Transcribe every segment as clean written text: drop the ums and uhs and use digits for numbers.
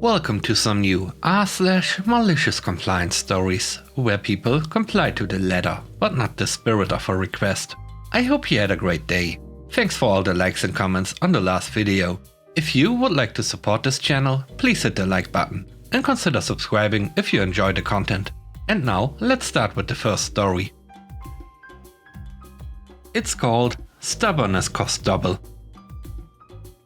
Welcome to some new r/malicious compliance stories, where people comply to the letter, but not the spirit of a request. I hope you had a great day. Thanks for all the likes and comments on the last video. If you would like to support this channel, please hit the like button and consider subscribing if you enjoy the content. And now, let's start with the first story. It's called Stubbornness Costs Double.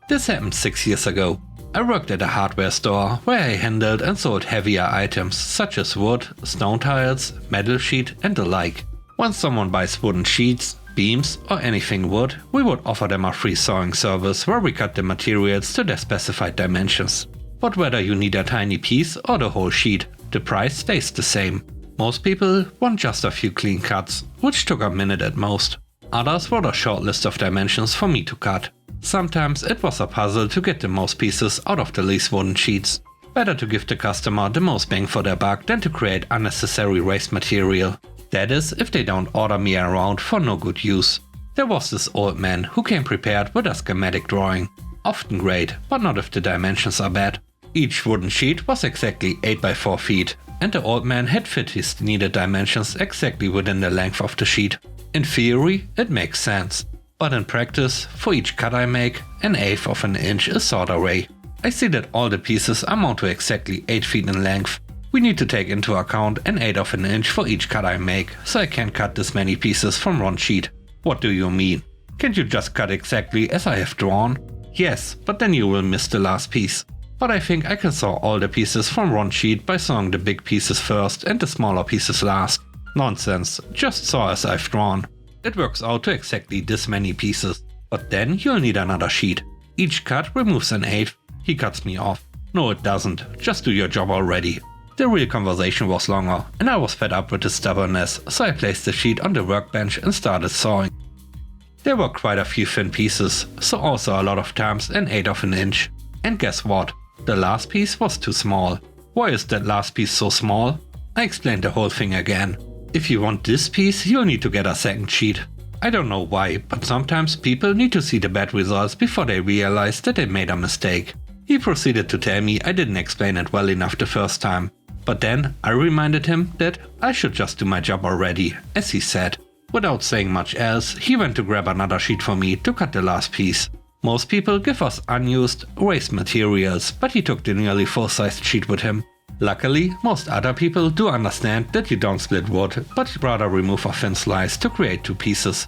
This happened 6 years ago. I worked at a hardware store where I handled and sold heavier items such as wood, stone tiles, metal sheet and the like. When someone buys wooden sheets, beams or anything wood, we would offer them a free sawing service where we cut the materials to their specified dimensions. But whether you need a tiny piece or the whole sheet, the price stays the same. Most people want just a few clean cuts, which took a minute at most. Others wrote a short list of dimensions for me to cut. Sometimes it was a puzzle to get the most pieces out of the least wooden sheets. Better to give the customer the most bang for their buck than to create unnecessary waste material. That is, if they don't order me around for no good use. There was this old man who came prepared with a schematic drawing. Often great, but not if the dimensions are bad. Each wooden sheet was exactly 8 by 4 feet, and the old man had fit his needed dimensions exactly within the length of the sheet. In theory, it makes sense. But in practice, for each cut I make, 1/8 of an inch is sawed away. I see that all the pieces amount to exactly 8 feet in length. We need to take into account 1/8 of an inch for each cut I make, so I can't cut this many pieces from one sheet. What do you mean? Can't you just cut exactly as I have drawn? Yes, but then you will miss the last piece. But I think I can saw all the pieces from one sheet by sawing the big pieces first and the smaller pieces last. Nonsense, just saw as I've drawn. It works out to exactly this many pieces. But then you'll need another sheet. Each cut removes 1/8. He cuts me off. No, it doesn't. Just do your job already. The real conversation was longer, and I was fed up with his stubbornness, so I placed the sheet on the workbench and started sawing. There were quite a few thin pieces, so also a lot of times 1/8 of an inch. And guess what? The last piece was too small. Why is that last piece so small? I explained the whole thing again. If you want this piece, you'll need to get a second sheet. I don't know why, but sometimes people need to see the bad results before they realize that they made a mistake. He proceeded to tell me I didn't explain it well enough the first time. But then I reminded him that I should just do my job already, as he said. Without saying much else, he went to grab another sheet for me to cut the last piece. Most people give us unused, waste materials, but he took the nearly full-sized sheet with him. Luckily, most other people do understand that you don't split wood, but rather remove a thin slice to create two pieces.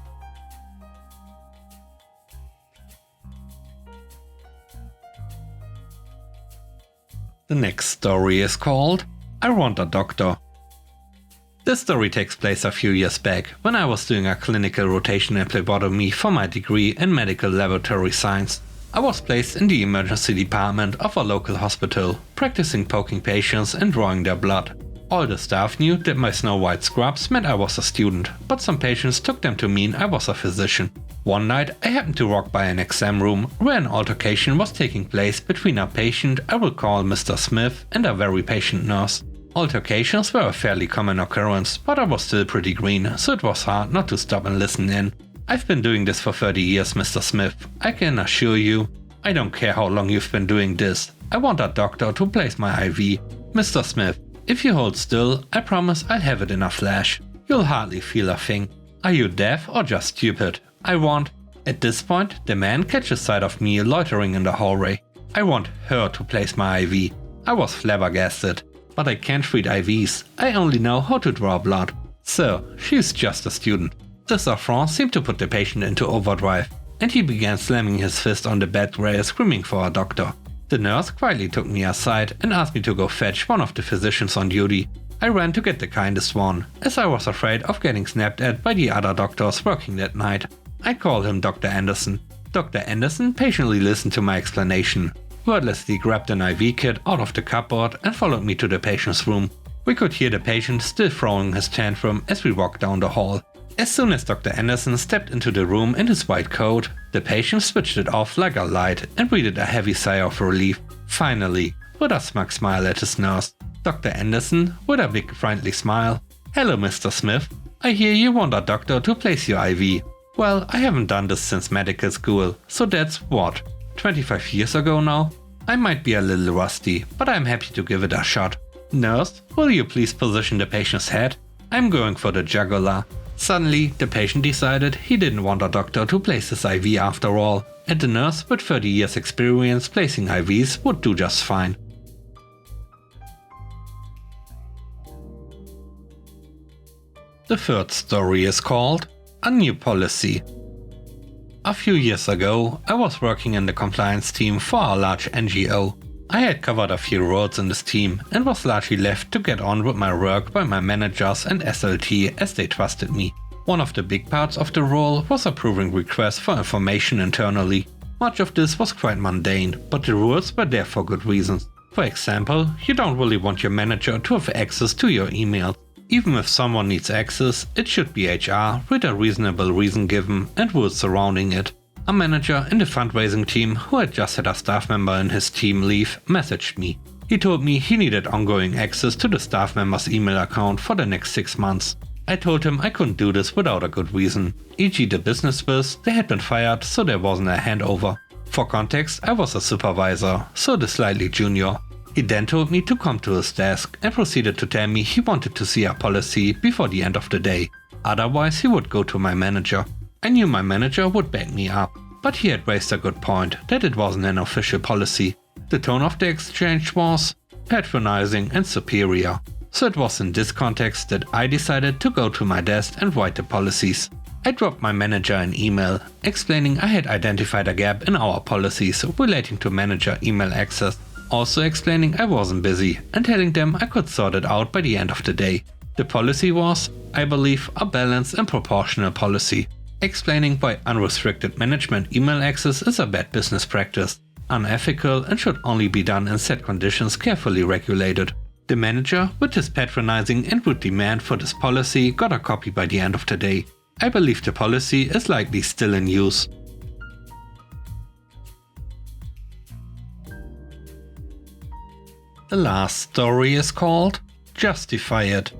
The next story is called I Want a Doctor. This story takes place a few years back, when I was doing a clinical rotation in phlebotomy for my degree in medical laboratory science. I was placed in the emergency department of a local hospital, practicing poking patients and drawing their blood. All the staff knew that my snow-white scrubs meant I was a student, but some patients took them to mean I was a physician. One night I happened to walk by an exam room where an altercation was taking place between a patient I will call Mr. Smith and a very patient nurse. Altercations were a fairly common occurrence, but I was still pretty green, so it was hard not to stop and listen in. I've been doing this for 30 years, Mr. Smith. I can assure you, I don't care how long you've been doing this. I want a doctor to place my IV. Mr. Smith, if you hold still, I promise I'll have it in a flash. You'll hardly feel a thing. Are you deaf or just stupid? I want... At this point, the man catches sight of me loitering in the hallway. I want her to place my IV. I was flabbergasted. But I can't read IVs. I only know how to draw blood. So, she's just a student. This affront seemed to put the patient into overdrive, and he began slamming his fist on the bed rail, screaming for a doctor. The nurse quietly took me aside and asked me to go fetch one of the physicians on duty. I ran to get the kindest one, as I was afraid of getting snapped at by the other doctors working that night. I called him Dr. Anderson. Dr. Anderson patiently listened to my explanation, wordlessly grabbed an IV kit out of the cupboard and followed me to the patient's room. We could hear the patient still throwing his tantrum as we walked down the hall. As soon as Dr. Anderson stepped into the room in his white coat, the patient switched it off like a light and breathed a heavy sigh of relief. Finally, with a smug smile at his nurse. Dr. Anderson, with a big friendly smile. Hello, Mr. Smith. I hear you want a doctor to place your IV. Well, I haven't done this since medical school, so that's what, 25 years ago now? I might be a little rusty, but I'm happy to give it a shot. Nurse, will you please position the patient's head? I'm going for the jugular. Suddenly, the patient decided he didn't want a doctor to place his IV after all, and the nurse with 30 years experience placing IVs would do just fine. The third story is called A New Policy. A few years ago, I was working in the compliance team for a large NGO. I had covered a few roles in this team and was largely left to get on with my work by my managers and SLT as they trusted me. One of the big parts of the role was approving requests for information internally. Much of this was quite mundane, but the rules were there for good reasons. For example, you don't really want your manager to have access to your emails. Even if someone needs access, it should be HR with a reasonable reason given and rules surrounding it. A manager in the fundraising team who had just had a staff member in his team leave messaged me. He told me he needed ongoing access to the staff member's email account for the next 6 months. I told him I couldn't do this without a good reason, e.g. the business biz, they had been fired so there wasn't a handover. For context, I was a supervisor, so the slightly junior. He then told me to come to his desk and proceeded to tell me he wanted to see a policy before the end of the day. Otherwise he would go to my manager. I knew my manager would back me up, but he had raised a good point that it wasn't an official policy. The tone of the exchange was patronizing and superior. So it was in this context that I decided to go to my desk and write the policies. I dropped my manager an email explaining I had identified a gap in our policies relating to manager email access. Also explaining I wasn't busy and telling them I could sort it out by the end of the day. The policy was, I believe, a balanced and proportional policy, explaining why unrestricted management email access is a bad business practice, unethical and should only be done in set conditions carefully regulated. The manager, with his patronizing and rude demand for this policy, got a copy by the end of the day. I believe the policy is likely still in use. The last story is called Justify It.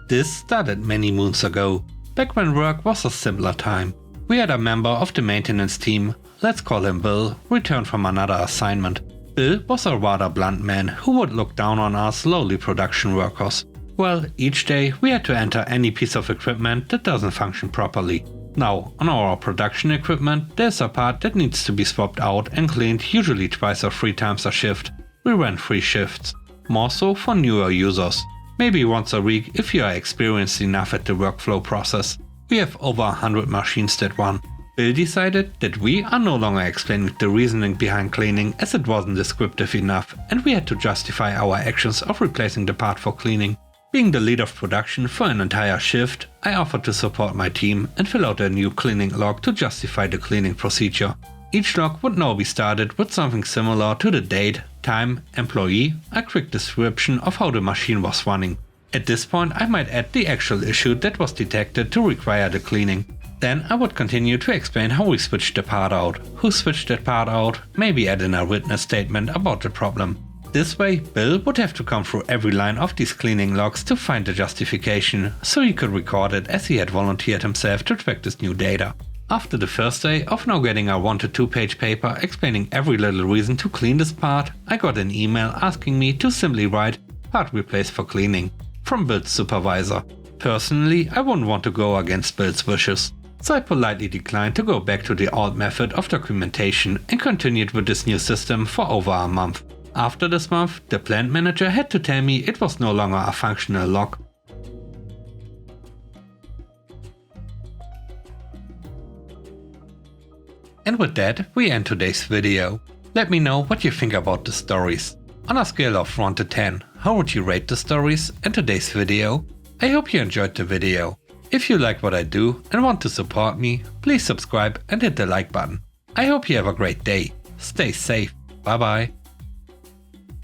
This started many moons ago, back when work was a simpler time. We had a member of the maintenance team, let's call him Bill, return from another assignment. Bill was a rather blunt man who would look down on us lowly production workers. Well, each day we had to enter any piece of equipment that doesn't function properly. Now, on our production equipment, there's a part that needs to be swapped out and cleaned usually twice or 3 times a shift. We ran 3 shifts, more so for newer users. Maybe once a week if you are experienced enough at the workflow process. We have over 100 machines that run. Bill decided that we are no longer explaining the reasoning behind cleaning as it wasn't descriptive enough and we had to justify our actions of replacing the part for cleaning. Being the lead of production for an entire shift, I offered to support my team and fill out a new cleaning log to justify the cleaning procedure. Each log would now be started with something similar to the date, time, employee, a quick description of how the machine was running. At this point I might add the actual issue that was detected to require the cleaning. Then I would continue to explain how we switched the part out, who switched that part out, maybe add in a witness statement about the problem. This way Bill would have to come through every line of these cleaning logs to find the justification, so he could record it as he had volunteered himself to track this new data. After the first day of now getting a 1 to 2 page paper explaining every little reason to clean this part, I got an email asking me to simply write "part replaced for cleaning" from Bill's supervisor. Personally, I wouldn't want to go against Bill's wishes, so I politely declined to go back to the old method of documentation and continued with this new system for over a month. After this month, the plant manager had to tell me it was no longer a functional log. And with that, we end today's video. Let me know what you think about the stories. On a scale of 1 to 10, how would you rate the stories and today's video? I hope you enjoyed the video. If you like what I do and want to support me, please subscribe and hit the like button. I hope you have a great day. Stay safe. Bye bye.